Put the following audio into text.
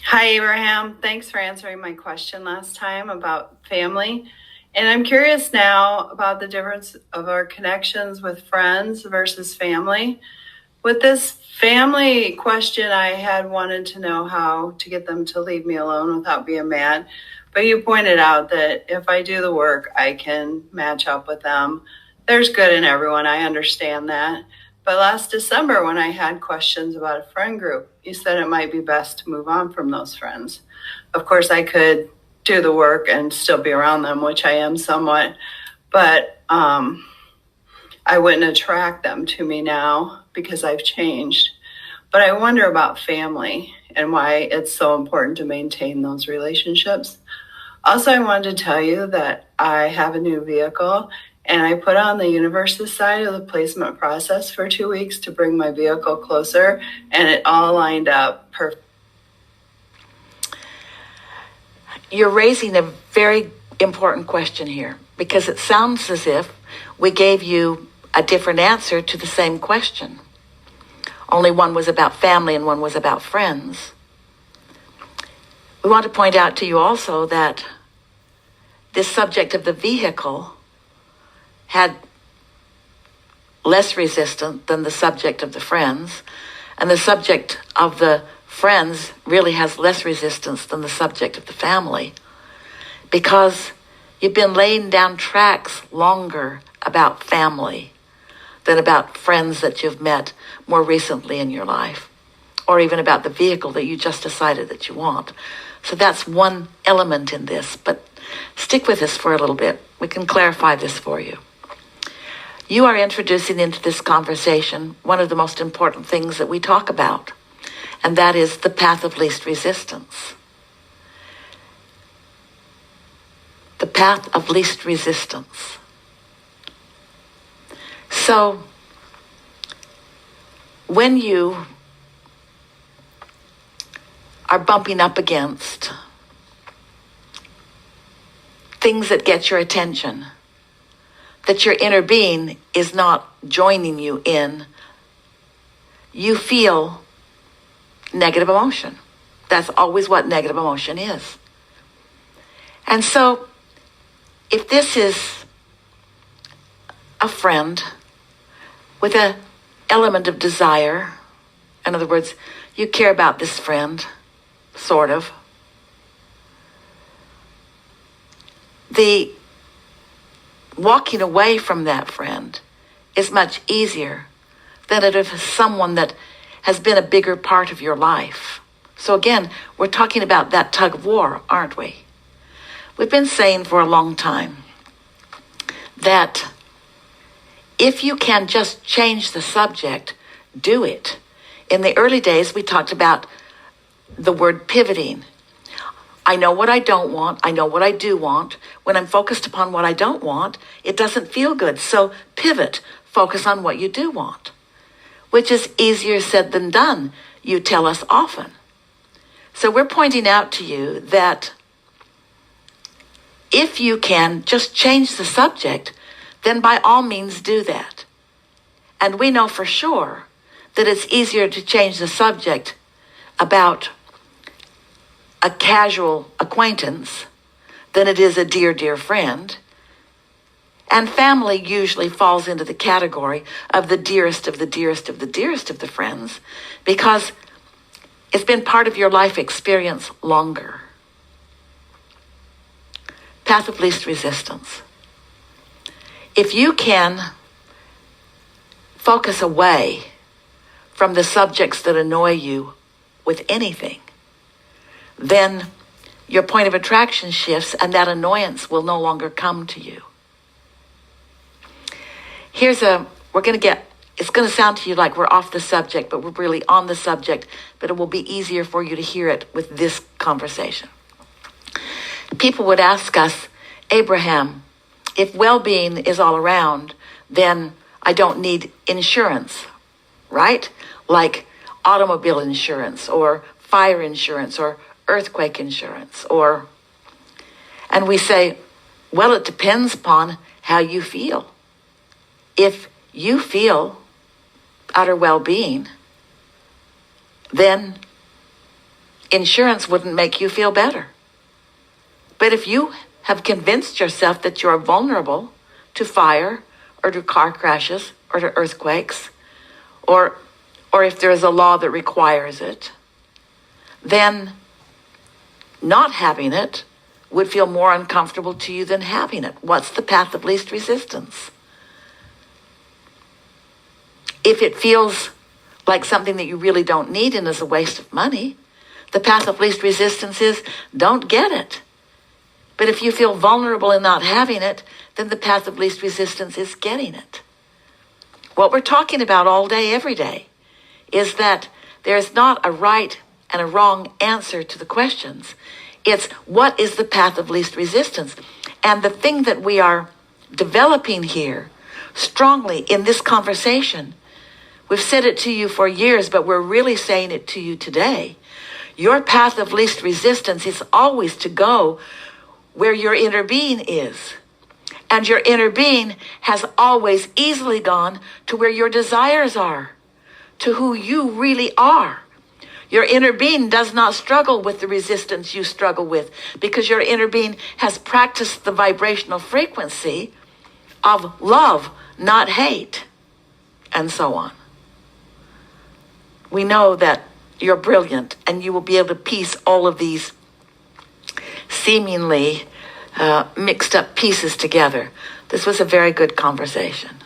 Hi, Abraham. Thanks for answering my question last time about family. And I'm curious now about the difference of our connections with friends versus family. With this family question, I had wanted to know how to get them to leave me alone without being mad. But you pointed out that if I do the work, I can match up with them. There's good in everyone. I understand that. But last December, when I had questions about a friend group, you said it might be best to move on from those friends. Of course, I could do the work and still be around them, which I am somewhat, but I wouldn't attract them to me now because I've changed. But I wonder about family and why it's so important to maintain those relationships. Also, I wanted to tell you that I have a new vehicle and I put on the Universes side of the placement process for 2 weeks to bring my vehicle closer, and it all lined up perfect. You're raising a very important question here because it sounds as if we gave you a different answer to the same question. Only one was about family and one was about friends. We want to point out to you also that this subject of the vehicle had less resistance than the subject of the friends, and the subject of the friends really has less resistance than the subject of the family, because you've been laying down tracks longer about family than about friends that you've met more recently in your life, or even about the vehicle that you just decided that you want. So that's one element in this, but stick with us for a little bit. We can clarify this for you. You are introducing into this conversation one of the most important things that we talk about, and that is the path of least resistance. The path of least resistance. So, when you are bumping up against things that get your attention, that your inner being is not joining you in, you feel negative emotion. That's always what negative emotion is. And so, if this is a friend with an element of desire, in other words, you care about this friend, sort of, the walking away from that friend is much easier than it is someone that has been a bigger part of your life. So again, we're talking about that tug of war, aren't we? We've been saying for a long time that if you can just change the subject, do it. In the early days, we talked about the word pivoting. I know what I don't want. I know what I do want. When I'm focused upon what I don't want, it doesn't feel good. So pivot, focus on what you do want, which is easier said than done, you tell us often. So we're pointing out to you that if you can just change the subject, then by all means do that. And we know for sure that it's easier to change the subject about a casual acquaintance than it is a dear, dear friend. And family usually falls into the category of the dearest of the dearest of the dearest of the friends, because it's been part of your life experience longer. Path of least resistance. If you can focus away from the subjects that annoy you with anything, then your point of attraction shifts and that annoyance will no longer come to you. It's going to sound to you like we're off the subject, but we're really on the subject, but it will be easier for you to hear it with this conversation. People would ask us, Abraham, if well-being is all around, then I don't need insurance, right? Like automobile insurance or fire insurance or earthquake insurance, and we say, well, it depends upon how you feel. If you feel utter well-being, then insurance wouldn't make you feel better. But if you have convinced yourself that you're vulnerable to fire or to car crashes or to earthquakes, or if there is a law that requires it, then not having it would feel more uncomfortable to you than having it. What's the path of least resistance? If it feels like something that you really don't need and is a waste of money, the path of least resistance is don't get it. But if you feel vulnerable in not having it, then the path of least resistance is getting it. What we're talking about all day, every day, is that there's not a right and a wrong answer to the questions. It's what is the path of least resistance? And the thing that we are developing here strongly in this conversation, we've said it to you for years, but we're really saying it to you today. Your path of least resistance is always to go where your inner being is. And your inner being has always easily gone to where your desires are, to who you really are. Your inner being does not struggle with the resistance you struggle with, because your inner being has practiced the vibrational frequency of love, not hate, and so on. We know that you're brilliant, and you will be able to piece all of these seemingly mixed up pieces together. This was a very good conversation.